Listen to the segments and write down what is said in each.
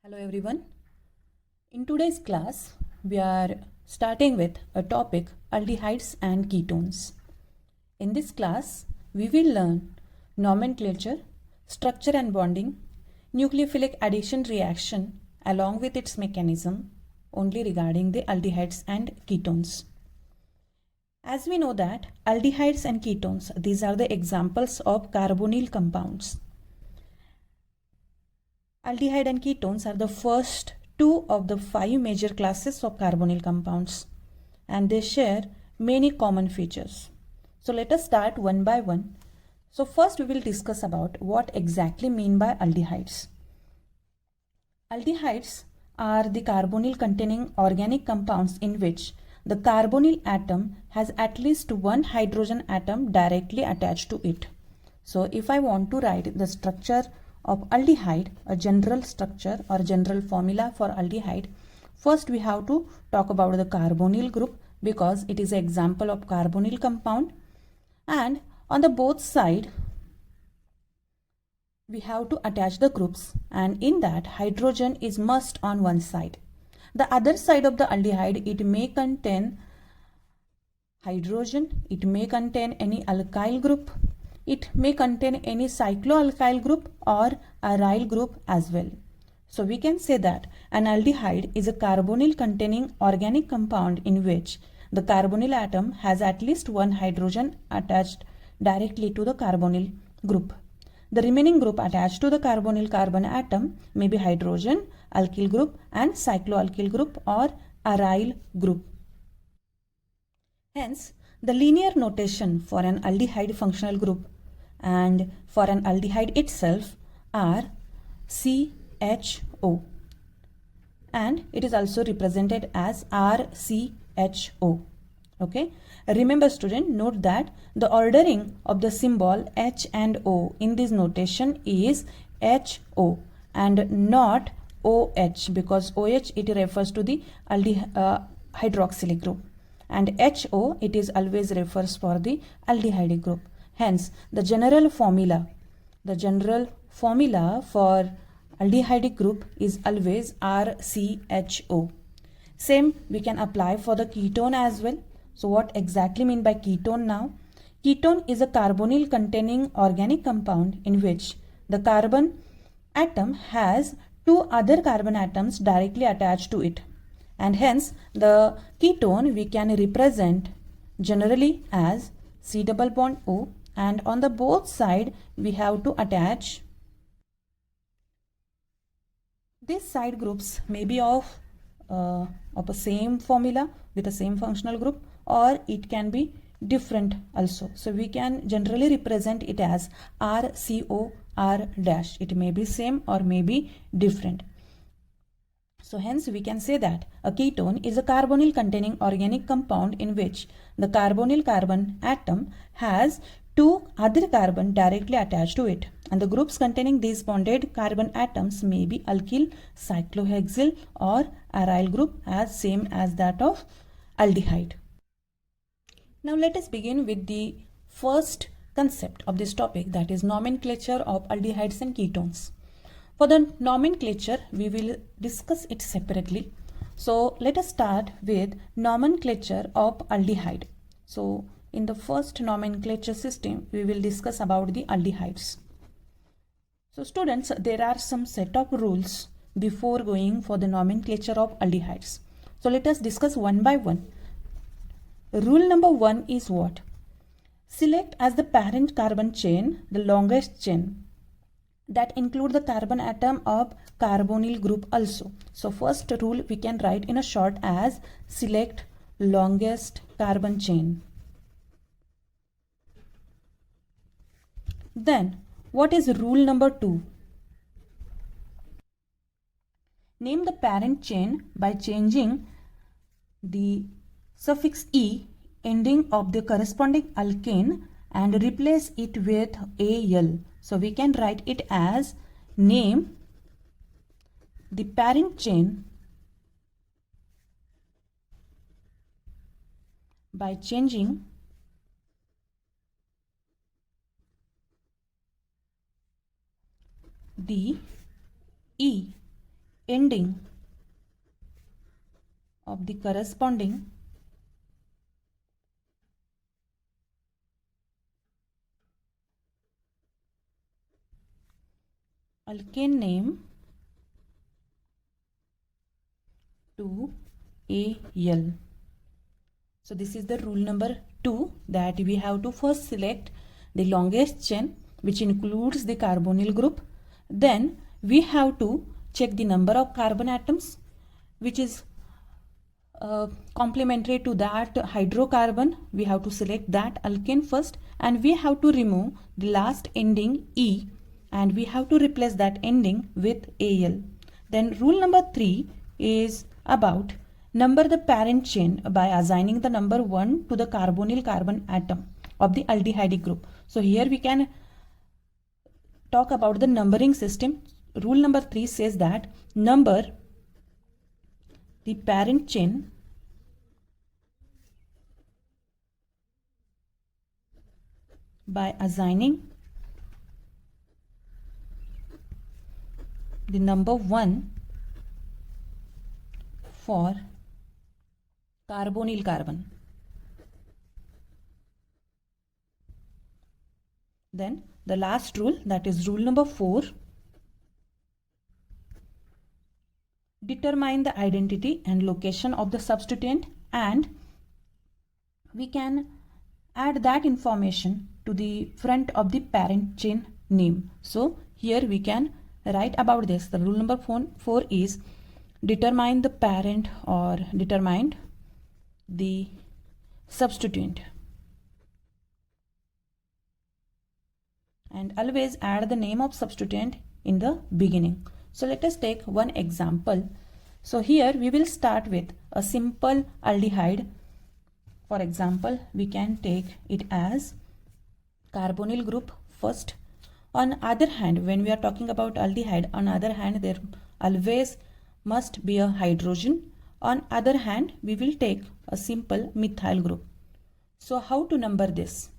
Hello everyone. In today's class, we are starting with a topic aldehydes and ketones. In this class, we will learn nomenclature, structure and bonding, nucleophilic addition reaction along with its mechanism only regarding the aldehydes and ketones. As we know that aldehydes and ketones, these are the examples of carbonyl compounds. Aldehyde and ketones are the first two of the five major classes of carbonyl compounds and they share many common features. So let us start one by one. So first we will discuss about what exactly mean by aldehydes. Aldehydes are the carbonyl containing organic compounds in which the carbonyl atom has at least one hydrogen atom directly attached to it. So if I want to write the structure of aldehyde, a general structure or general formula for aldehyde, first we have to talk about the carbonyl group because it is an example of carbonyl compound, and on the both side we have to attach the groups, and in that hydrogen is must on one side. The other side of the aldehyde, it may contain hydrogen, it may contain any alkyl group, it may contain any cycloalkyl group or aryl group as well. So we can say that an aldehyde is a carbonyl containing organic compound in which the carbonyl atom has at least one hydrogen attached directly to the carbonyl group. The remaining group attached to the carbonyl carbon atom may be hydrogen, alkyl group and cycloalkyl group or aryl group. Hence, the linear notation for an aldehyde functional group and for an aldehyde itself are CHO, and it is also represented as RCHO. Okay, remember student, note that the ordering of the symbol H and O in this notation is HO and not OH, because OH it refers to the hydroxylic group and HO it is always refers for the aldehyde group. Hence the general formula for aldehyde group is always RCHO. Same we can apply for the ketone as well. So what exactly mean by ketone now? Ketone is a carbonyl containing organic compound in which the carbon atom has two other carbon atoms directly attached to it, and hence the ketone we can represent generally as C double bond O, and on the both side we have to attach these side groups may be of a same formula with the same functional group, or it can be different also. So we can generally represent it as RCOR dash. It may be same or may be different. So hence we can say that a ketone is a carbonyl containing organic compound in which the carbonyl carbon atom has two other carbon directly attached to it, and the groups containing these bonded carbon atoms may be alkyl, cyclohexyl or aryl group as same as that of aldehyde. Now let us begin with the first concept of this topic, that is nomenclature of aldehydes and ketones. For the nomenclature, we will discuss it separately. So let us start with nomenclature of aldehyde. So in the first nomenclature system, we will discuss about the aldehydes. So students, there are some set of rules before going for the nomenclature of aldehydes. So let us discuss one by one. Rule number 1 is what? Select as the parent carbon chain the longest chain that include the carbon atom of carbonyl group also. So first rule we can write in a short as select longest carbon chain. Then what is rule number 2? Name the parent chain by changing the suffix E ending of the corresponding alkane and replace it with AL. So we can write it as name the parent chain by changing the E ending of the corresponding alkane name to Al. So this is the rule number 2, that we have to first select the longest chain which includes the carbonyl group. Then we have to check the number of carbon atoms which is complementary to that hydrocarbon. We have to select that alkane first, and we have to remove the last ending E, and we have to replace that ending with Al. Then rule number 3 is about number the parent chain by assigning the number 1 to the carbonyl carbon atom of the aldehyde group. So here we can talk about the numbering system. Rule number 3 says that number the parent chain by assigning the number 1 for carbonyl carbon. Then the last rule, that is rule number 4, determine the identity and location of the substituent, and we can add that information to the front of the parent chain name. So here we can write about this. The rule number 4 is determine the parent or determine the substituent, and always add the name of substituent in the beginning. So let us take one example. So here we will start with a simple aldehyde. For example, we can take it as carbonyl group first. On other hand, when we are talking about aldehyde, on other hand there always must be a hydrogen. On other hand, we will take a simple methyl group. So how to number this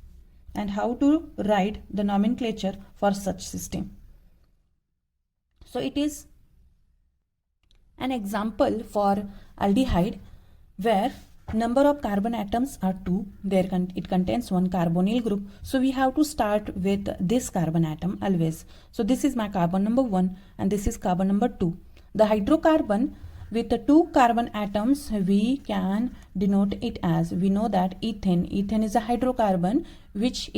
and how to write the nomenclature for such system? So it is an example for aldehyde where number of carbon atoms are 2. It contains one carbonyl group. So we have to start with this carbon atom always. So this is my carbon number 1 and this is carbon number 2. The hydrocarbon with the 2 carbon atoms, we can denote it as, we know that ethane. Ethane is a hydrocarbon which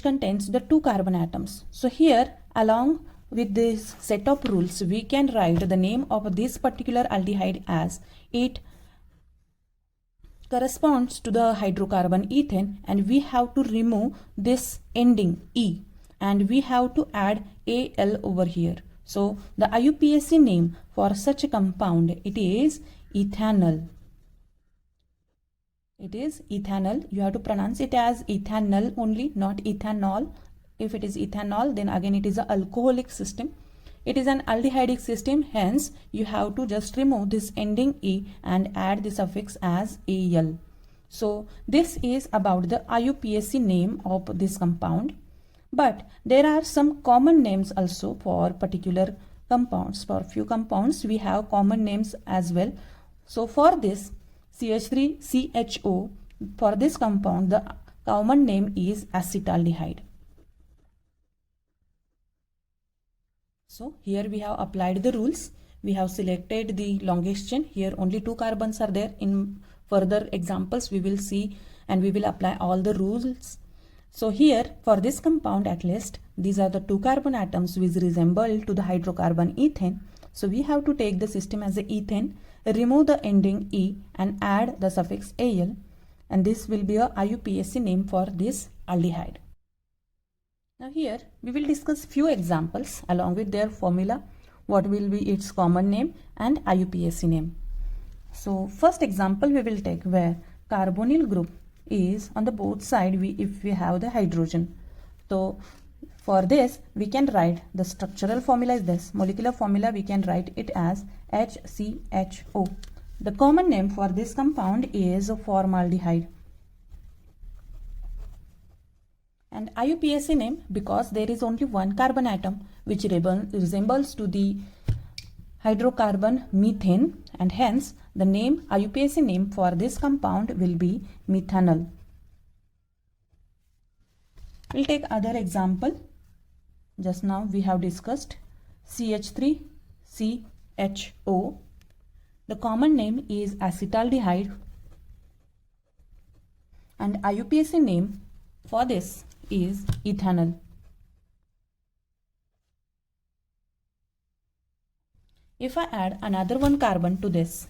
contains the 2 carbon atoms. So here, along with this set of rules, we can write the name of this particular aldehyde as it corresponds to the hydrocarbon ethane, and we have to remove this ending E, and we have to add Al over here. So the IUPAC name for such a compound, it is ethanol. It is ethanol. You have to pronounce it as ethanol only, not ethanol. If it is ethanol, then again it is an alcoholic system. It is an aldehydic system, hence you have to just remove this ending E and add the suffix as Al. So this is about the IUPAC name of this compound. But there are some common names also for particular compounds. For few compounds we have common names as well. So for this CH3CHO, for this compound the common name is acetaldehyde. So here we have applied the rules. We have selected the longest chain. Here only 2 carbons are there. In further examples we will see and we will apply all the rules. So here for this compound at least, these are the 2 carbon atoms which resemble to the hydrocarbon ethane. So we have to take the system as a ethane, remove the ending E and add the suffix Al, and this will be a IUPAC name for this aldehyde. Now here we will discuss few examples along with their formula, what will be its common name and IUPAC name. So first example we will take where carbonyl group is on the both side if we have the hydrogen. So for this we can write the structural formula is this. Molecular formula we can write it as HCHO. The common name for this compound is formaldehyde. And IUPAC name, because there is only one carbon atom which resembles to the hydrocarbon methane, and hence the name IUPAC name for this compound will be methanol. We'll take other example. Just now we have discussed CH3CHO. The common name is acetaldehyde, and IUPAC name for this is ethanol. If I add another one carbon to this,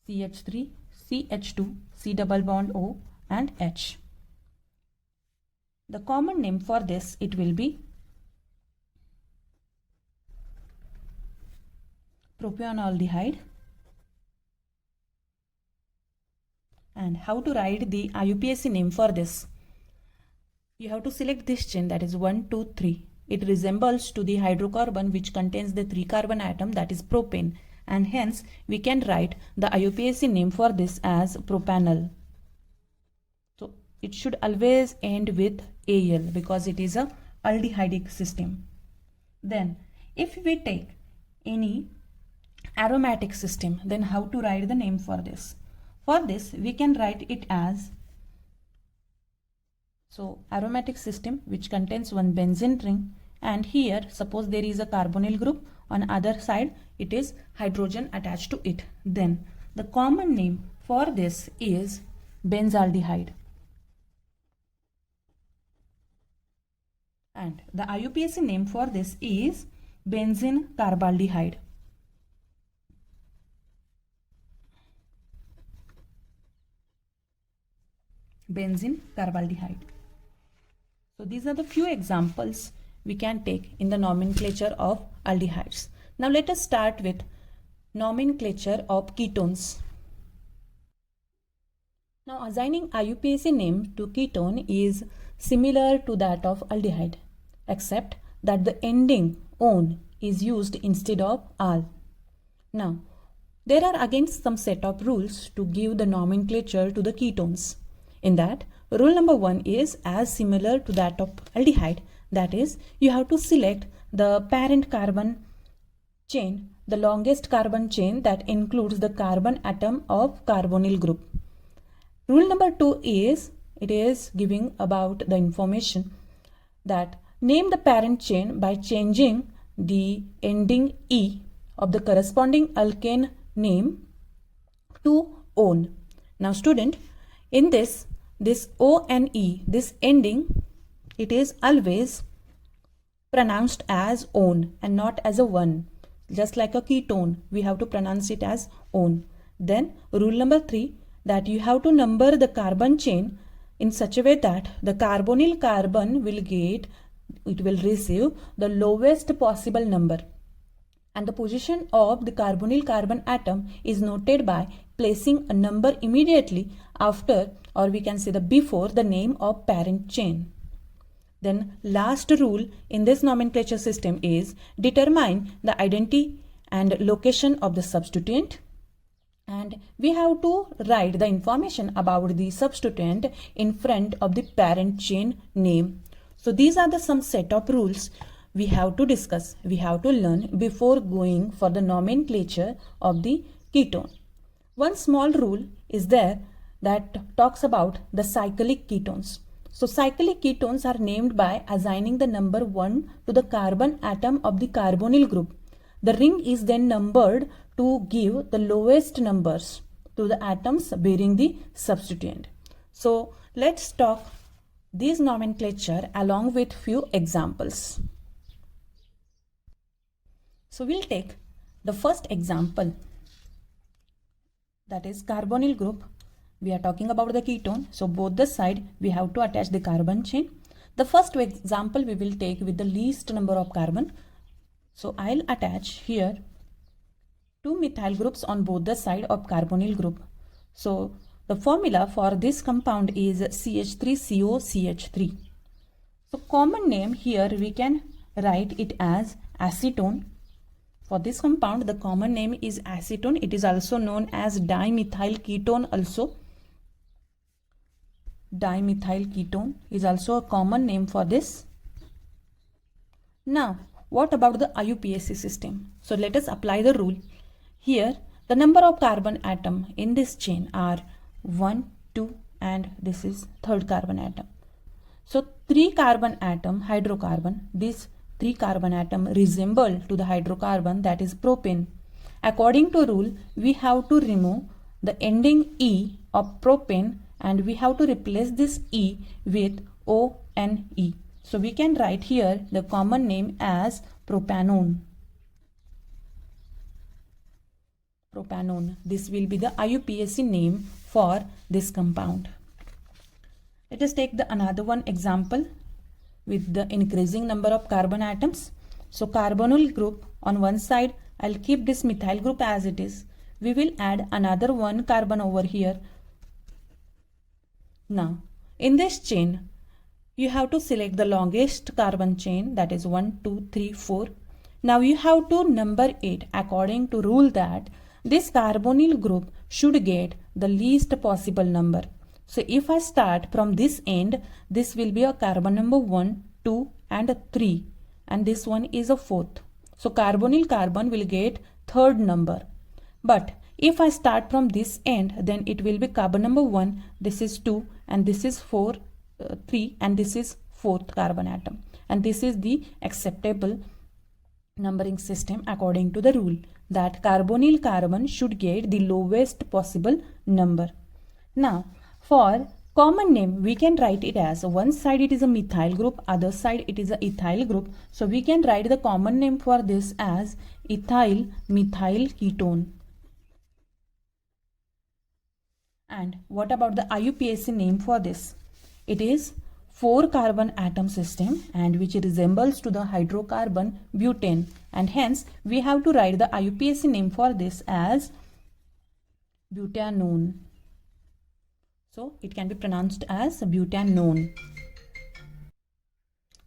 CH3, CH2, C double bond O and H. The common name for this, it will be propanoldehyde. And how to write the IUPAC name for this? You have to select this chain, that is 1, 2, 3. It resembles to the hydrocarbon which contains the 3 carbon atom, that is propane, and hence we can write the IUPAC name for this as propanol. So it should always end with AL because it is a aldehydic system. Then if we take any aromatic system, then how to write the name for this? For this we can write it as, so aromatic system which contains one benzene ring, and here suppose there is a carbonyl group, on other side it is hydrogen attached to it. Then the common name for this is benzaldehyde. And the IUPAC name for this is benzene carbaldehyde. Benzene carbaldehyde. So these are the few examples we can take in the nomenclature of aldehydes. Now let us start with nomenclature of ketones. Now assigning IUPAC name to ketone is similar to that of aldehyde, except that the ending -one is used instead of -al. Now there are again some set of rules to give the nomenclature to the ketones. In that, rule number 1 is as similar to that of aldehyde, that is, you have to select the parent carbon chain, the longest carbon chain that includes the carbon atom of carbonyl group. Rule number 2 is, it is giving about the information that name the parent chain by changing the ending E of the corresponding alkane name to -one. Now student, in this O and E, this ending, it is always pronounced as -one and not as a one. Just like a ketone, we have to pronounce it as -one. Then rule number 3, that you have to number the carbon chain in such a way that the carbonyl carbon will receive the lowest possible number. And the position of the carbonyl carbon atom is noted by placing a number immediately after, or we can say the before, the name of parent chain. Then last rule in this nomenclature system is determine the identity and location of the substituent, and we have to write the information about the substituent in front of the parent chain name. So these are the some set of rules we have to discuss, we have to learn before going for the nomenclature of the ketone. One small rule is there that talks about the cyclic ketones. So cyclic ketones are named by assigning the number 1 to the carbon atom of the carbonyl group. The ring is then numbered to give the lowest numbers to the atoms bearing the substituent. So let's talk this nomenclature along with few examples. So we'll take the first example, that is carbonyl group. We are talking about the ketone, so both the side we have to attach the carbon chain. The first example we will take with the least number of carbon. So I'll attach here 2 methyl groups on both the side of carbonyl group. So the formula for this compound is CH3COCH3. So common name here we can write it as acetone. For this compound the common name is acetone. It is also known as dimethyl ketone also. Dimethyl ketone is also a common name for this. Now what about the IUPAC system? So let us apply the rule. Here the number of carbon atom in this chain are 1, 2 and this is third carbon atom. So 3 carbon atom hydrocarbon, this 3 carbon atom resemble to the hydrocarbon, that is propane. According to rule, we have to remove the ending E of propane and we have to replace this E with ONE. So we can write here the common name as propanone. Propanone. This will be the IUPAC name for this compound. Let us take the another one example with the increasing number of carbon atoms. So carbonyl group on one side, I'll keep this methyl group as it is. We will add another one carbon over here. Now in this chain, you have to select the longest carbon chain, that is 1, 2, 3, 4. Now you have to number it according to rule that this carbonyl group should get the least possible number. So if I start from this end, this will be a carbon number 1, 2 and 3 and this one is a fourth. So carbonyl carbon will get third number. But if I start from this end, then it will be carbon number 1, this is 2 and this is 3 and this is fourth carbon atom, and this is the acceptable numbering system according to the rule that carbonyl carbon should get the lowest possible number. Now for common name, we can write it as one side it is a methyl group, other side it is a ethyl group. So we can write the common name for this as ethyl methyl ketone. And what about the IUPAC name for this? It is 4 carbon atom system and which resembles to the hydrocarbon butane, and hence we have to write the IUPAC name for this as butanone. So it can be pronounced as butanone.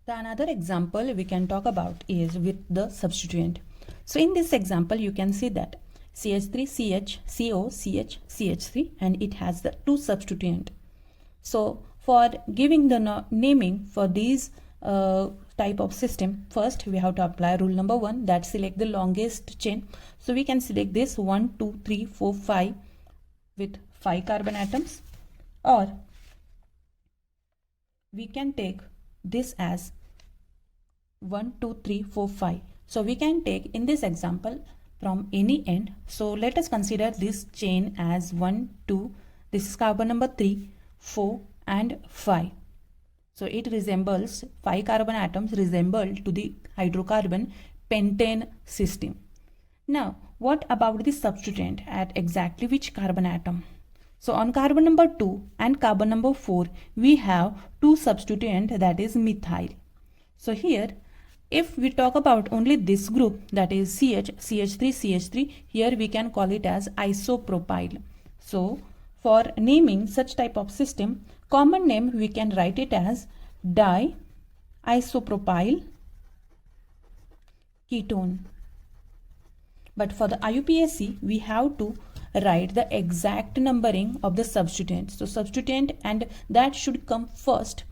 The another example we can talk about is with the substituent. So in this example you can see that CH3CH, CO, CH, CH3 and it has the 2 substituent. So for giving the naming for these type of system, first we have to apply rule number 1, that select the longest chain. So we can select this 1, 2, 3, 4, 5 with 5 carbon atoms, or we can take this as 1, 2, 3, 4, 5. So we can take in this example from any end. So let us consider this chain as 1, 2, this is carbon number 3, 4 and 5. So it resembles 5 carbon atoms resemble to the hydrocarbon pentane system. Now what about the substituent at exactly which carbon atom? So on carbon number 2 and carbon number 4 we have 2 substituent, that is methyl. So here if we talk about only this group, that is CH, CH3, CH3, here we can call it as isopropyl. So for naming such type of system, common name we can write it as diisopropyl ketone. But for the IUPAC we have to write the exact numbering of the substituent. So substituent, and that should come first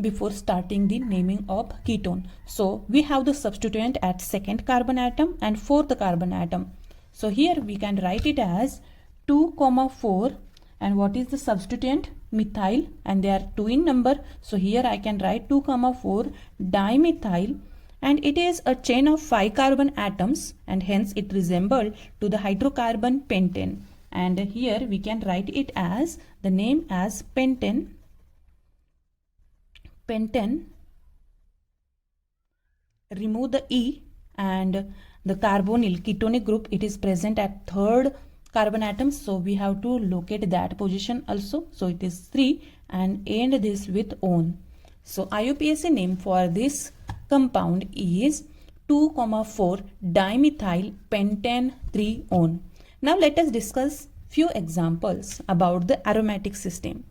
before starting the naming of ketone. So we have the substituent at second carbon atom and fourth carbon atom. So here we can write it as 2, 4 and what is the substituent? Methyl, and they are 2 in number. So here I can write 2, 4 dimethyl, and it is a chain of 5 carbon atoms and hence it resembles to the hydrocarbon pentane, and here we can write it as the name as pentane. Pentane, remove the E, and the carbonyl ketonic group, it is present at third carbon atom, so we have to locate that position also. So it is 3 and end this with on. So IUPAC name for this compound is 2, 4 dimethyl pentane 3 on. Now let us discuss few examples about the aromatic system.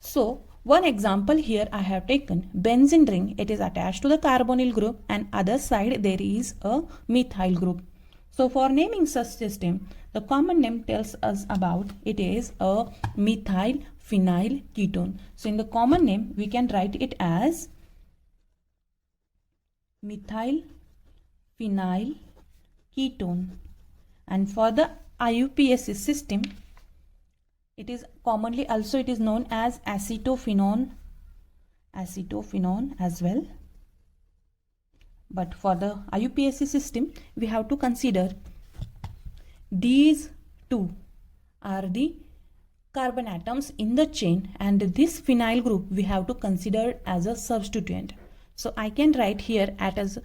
So one example here I have taken benzene ring. It is attached to the carbonyl group and other side there is a methyl group. So for naming such system, the common name tells us about it is a methyl phenyl ketone. So in the common name we can write it as methyl phenyl ketone. And for the IUPAC system, it is commonly also it is known as acetophenone as well. But for the IUPAC system, we have to consider these two are the carbon atoms in the chain, and this phenyl group we have to consider as a substituent. So I can write here as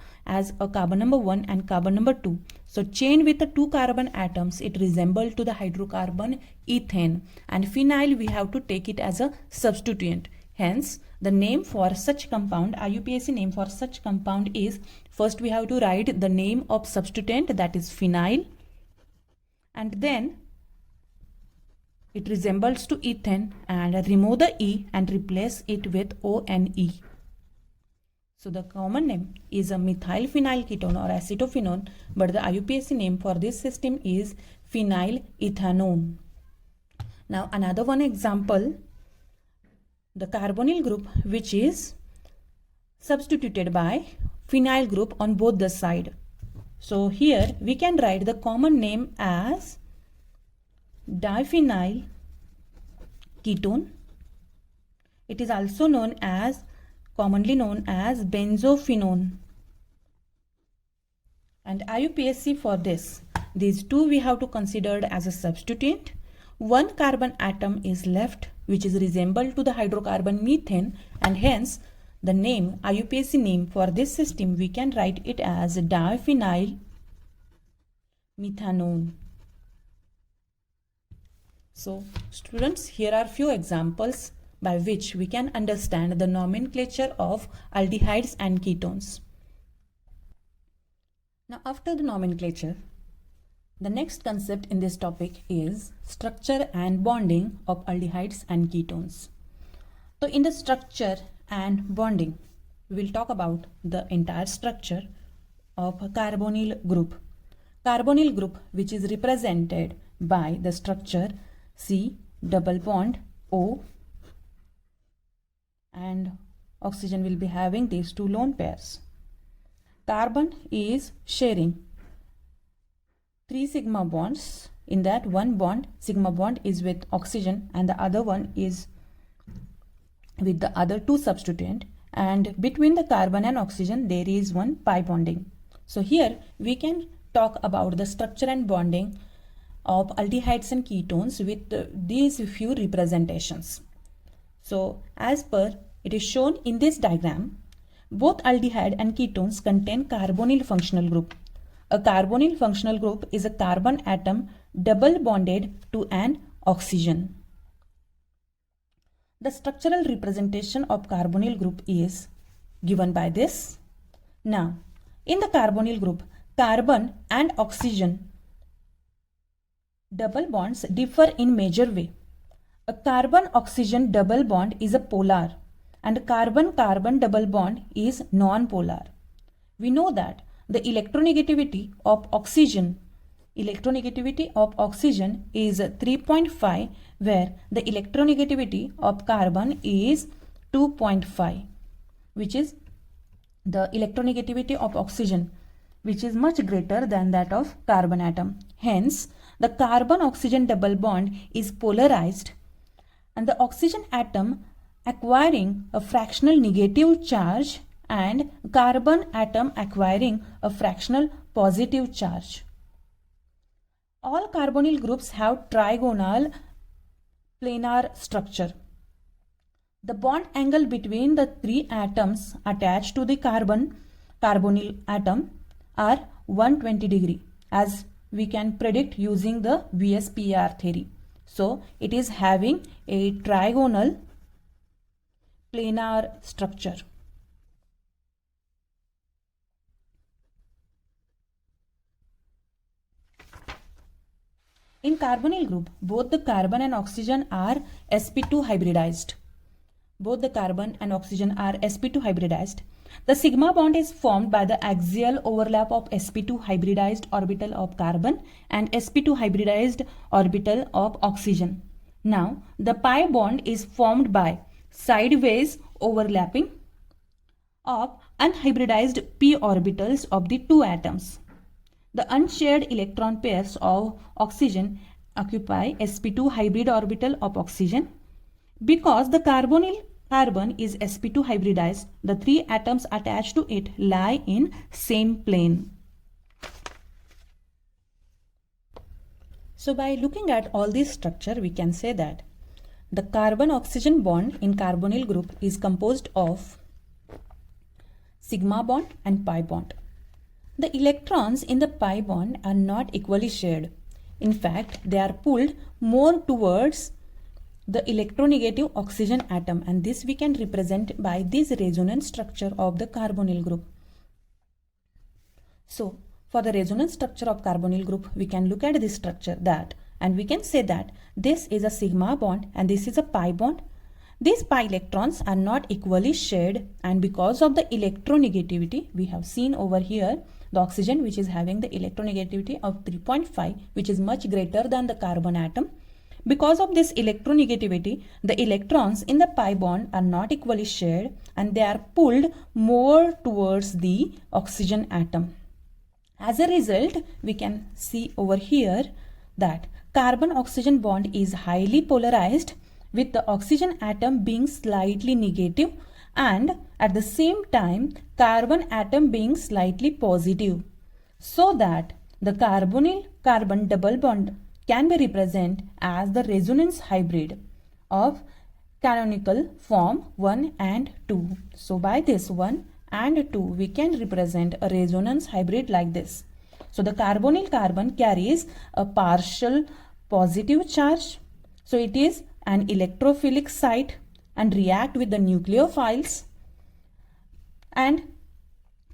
a carbon number 1 and carbon number 2. So chain with the 2 carbon atoms, it resembles to the hydrocarbon ethane, and phenyl we have to take it as a substituent. Hence the name for such compound, IUPAC name for such compound is, first we have to write the name of substituent, that is phenyl, and then it resembles to ethane, and remove the E and replace it with ONE. So the common name is a methyl phenyl ketone or acetophenone, but the IUPAC name for this system is phenyl ethanone. Now another one example, the carbonyl group which is substituted by phenyl group on both the side. So here we can write the common name as diphenyl ketone. It is also commonly known as benzophenone. And IUPAC for this, these two we have to consider as a substituent. One carbon atom is left which is resembled to the hydrocarbon methane, and hence the name, IUPAC name for this system, we can write it as diphenyl methanone. So students, here are few examples by which we can understand the nomenclature of aldehydes and ketones. Now after the nomenclature, the next concept in this topic is structure and bonding of aldehydes and ketones. So in the structure and bonding, we will talk about the entire structure of a carbonyl group. Carbonyl group which is represented by the structure C double bond O, and oxygen will be having these two lone pairs. Carbon is sharing 3 sigma bonds. In that one bond, sigma bond is with oxygen and the other one is with the other two substituent, and between the carbon and oxygen there is one pi bonding. So here we can talk about the structure and bonding of aldehydes and ketones with these few representations. So as per it is shown in this diagram, both aldehyde and ketones contain carbonyl functional group. A carbonyl functional group is a carbon atom double bonded to an oxygen. The structural representation of carbonyl group is given by this. Now, in the carbonyl group, carbon and oxygen double bonds differ in major way. A carbon-oxygen double bond is a polar, and carbon-carbon double bond is non-polar. We know that the electronegativity of oxygen is 3.5, where the electronegativity of carbon is 2.5, which is the electronegativity of oxygen, which is much greater than that of carbon atom. Hence, the carbon-oxygen double bond is polarized, and the oxygen atom acquiring a fractional negative charge and carbon atom acquiring a fractional positive charge. All carbonyl groups have trigonal planar structure. The bond angle between the three atoms attached to the carbonyl atom are 120 degree, as we can predict using the VSEPR theory. So it is having a trigonal planar structure. In carbonyl group, both the carbon and oxygen are sp2 hybridized. The sigma bond is formed by the axial overlap of sp2 hybridized orbital of carbon and sp2 hybridized orbital of oxygen. Now, the pi bond is formed by sideways overlapping of unhybridized p orbitals of the two atoms. The unshared electron pairs of oxygen occupy sp2 hybrid orbital of oxygen. Because the carbonyl carbon is sp2 hybridized, the three atoms attached to it lie in same plane. So by looking at all this structure, we can say that the carbon-oxygen bond in carbonyl group is composed of sigma bond and pi bond. The electrons in the pi bond are not equally shared. In fact, they are pulled more towards the electronegative oxygen atom, and this we can represent by this resonance structure of the carbonyl group. So, for the resonance structure of carbonyl group, we can look at this structure and we can say that this is a sigma bond and this is a pi bond. These pi electrons are not equally shared, and because of the electronegativity, we have seen over here the oxygen which is having the electronegativity of 3.5, which is much greater than the carbon atom. Because of this electronegativity, the electrons in the pi bond are not equally shared and they are pulled more towards the oxygen atom. As a result, we can see over here that carbon-oxygen bond is highly polarized, with the oxygen atom being slightly negative and at the same time carbon atom being slightly positive, so that the carbonyl-carbon double bond can be represented as the resonance hybrid of canonical form 1 and 2. So by this 1 and 2 we can represent a resonance hybrid like this. So the carbonyl carbon carries a partial positive charge. So it is an electrophilic site and react with the nucleophiles, and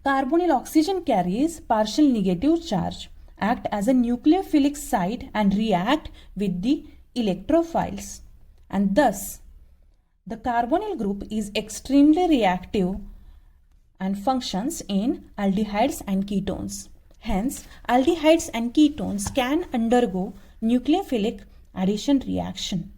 carbonyl oxygen carries partial negative charge, act as a nucleophilic site and react with the electrophiles, and thus the carbonyl group is extremely reactive and functions in aldehydes and ketones. Hence, aldehydes and ketones can undergo nucleophilic addition reaction.